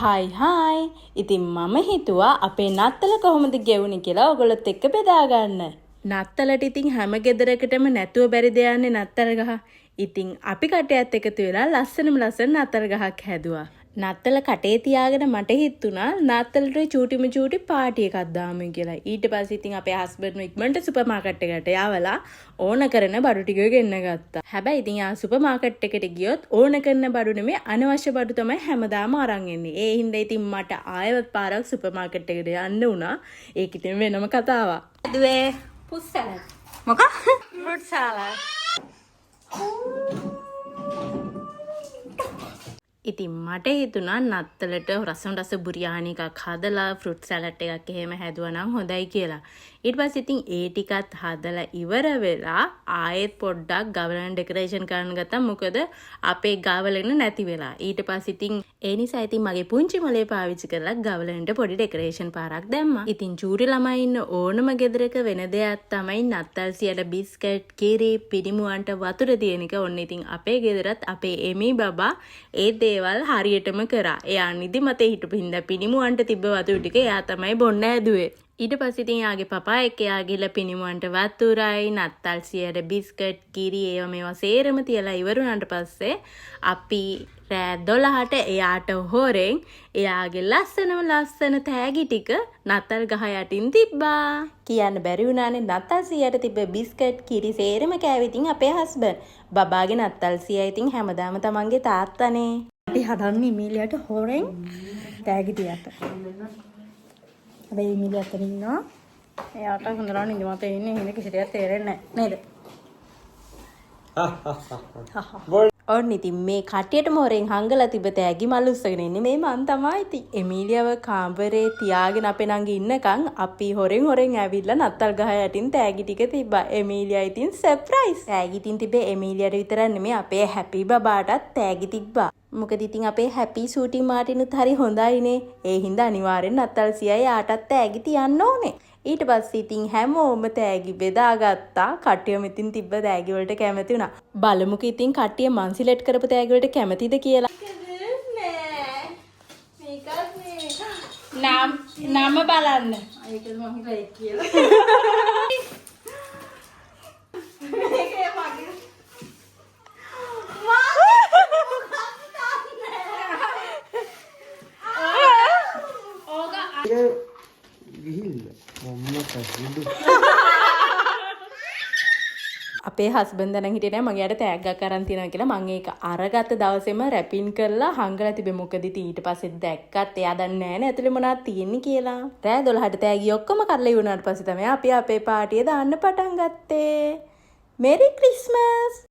Hi hi. ඉතින් මම හිතුවා අපේ නත්තල කොහොමද ගෙවුනේ කියලා ඔයගොල්ලොත් එක්ක බෙදා ගන්න. නත්තලට ඉතින් හැම ගෙදරකටම නැතුව බැරි දෙයන්නේ නත්තල ගහ. ඉතින් අපි කටයත් එකතු වෙලා ලස්සන නත්තල ගහක් හැදුවා. නත්තල කටේ තියාගෙන මට හිතුණා නත්තලට චූටි පාටි එකක් දාමු කියලා. ඊට පස්සේ ඉතින් අපේ හස්බන්ඩ් ඉක්මනට සුපර් මාකට් එකට යවලා ඕන කරන බඩු ටික ගෙන්න ගත්තා. හැබැයි ඉතින් යා සුපර් මාකට් එකට ගියොත් ඕන කරන බඩු නෙමෙයි අනවශ්‍ය බඩු තමයි හැමදාම අරන් එන්නේ. ඒ හින්දා ඉතින් මට ආයෙත් පාරක් සුපර් මාකට් එකට යන්න වුණා. ඒක ඉතින් වෙනම කතාවක්. දුවේ පුස් සලාඩ්. මොකක්? Fruit salad. ඉතින් මට හිතුණා නත්තලට රස බුරියානි එකක් හදලා ෆෘට් සලාඩ් එකක් එහෙම හැදුවා නම් හොඳයි කියලා. ඊට පස්සේ ඉතින් ඒ ටිකත් හදලා ඉවර වෙලා ආයෙත් පොඩ්ඩක් ගවලන් ඩෙකරේෂන් කරන්න ගත්තා. මොකද අපේ ගවලන නැති වෙලා. ඊට පස්සේ ඉතින් ඒ නිසා ඉතින් මගේ පුංචි මොලේ පාවිච්චි කරලා ගවලන්ට පොඩි ඩෙකරේෂන් පාරක් දැම්මා. ඉතින් චූටි ළමයි ඉන්න ඕනම ගෙදරක වෙන දෙයක් තමයි නත්තල් සියට බිස්කට්, කිරි, පිරිමුවන්ට වතුර තියෙන එක. ඔන්න ඉතින් අපේ ගෙදරත් අපේ එමි බබා ඒ දේවල් හරියටම කරා. එයා නිදිමතේ හිටපු හින්දා පිනිමුවන්ට තිබ්බ වතුර ටික එයා තමයි බොන්න ඇදුවේ. ඊට පස්සේ ඉතින් යාගේ පපා එක්ක එයා ගිහලා පිනිමුවන්ට වතුරයි, නත්තල් සියට බිස්කට්, කිරි මේවා සේරම තියලා ඉවරුණාට පස්සේ අපි රෑ 12ට එයාට හොරෙන් එයාගේ ලස්සන තෑගි ටික නත්තල් ගහ යටින් තිබ්බා. කියන්න බැරි වුණානේ නත්තල් සියට තිබ්බ බිස්කට්, කිරි සේරම කෑවේ ඉතින් අපේ හස්බන්ඩ්. බබාගේ නත්තල් සියා ඉතින් හැමදාම තමන්ගේ තාත්තනේ. අපි හදන්නේ ඉමීලියට හොරෙන් තෑගි තියට. හැබැයි ඉමීලිය අතන ඉන්නවා. එයාට හොඳට නිදිමත ඉන්නේ. හින කිසි දෙයක් තේරෙන්නේ නැහැ නේද? ඔන්න ඉතින් මේ කටියටම හොරෙන් හංගලා තිබ්බ තෑගි මල් උස්සගෙන ඉන්නේ මේ මන් තමයි ඉතින්. එමීලියව කාමරේ තියාගෙන අපේ නංගි ඉන්නකන් අපි හොරෙන් ඇවිල්ලා නත්තල් ගහ යටින් තෑගි ටික තිබ්බා. එමීලියා ඉතින් සර්ප්‍රයිස්. තෑගි ඉතින් තිබ්බේ එමීලියට විතරක් නෙමෙයි අපේ හැපි බබාටත් තෑගි තිබ්බා. මොකද ඉතින් අපේ හැපි සූටි මාටිනුත් හරි හොඳයිනේ. ඒ හින්දා අනිවාර්යෙන් නත්තල් සියයි ආටත් තෑගි තියන්න ඕනේ. ඊට පස්සේ ඉතින් හැමෝම තෑගි බෙදාගත්තා. කට්ටියම ඉතින් තිබ්බ තෑගි වලට කැමති වුණා. බලමුකෝ ඉතින් කට්ටිය මං සිලෙක්ට් කරපු තෑගි වලට කැමතිද කියලා. නම බලන්න. ඒකද මම හිතුවා ඒක කියලා. මේකේ මගේ අපේ හස්බන්ඩ් දැනන් හිටියේ නෑ මගේ යට තෑග්ගක් අරන් තියනවා කියලා. මම ඒක අරගත්ත දවසේම රැපින් කරලා හංගලා තිබේ. මොකද ඉතින් ඊට පස්සේ දැක්කත් එයා දන්නේ නෑනේ ඇතුලේ මොනවද තියෙන්නේ කියලා. රෑ 12ට තෑගි ඔක්කොම කරලා ඉවරනාට පස්සේ තමයි අපි අපේ පාටිය දාන්න පටන් ගත්තේ. මෙරි ක්‍රිස්මස්.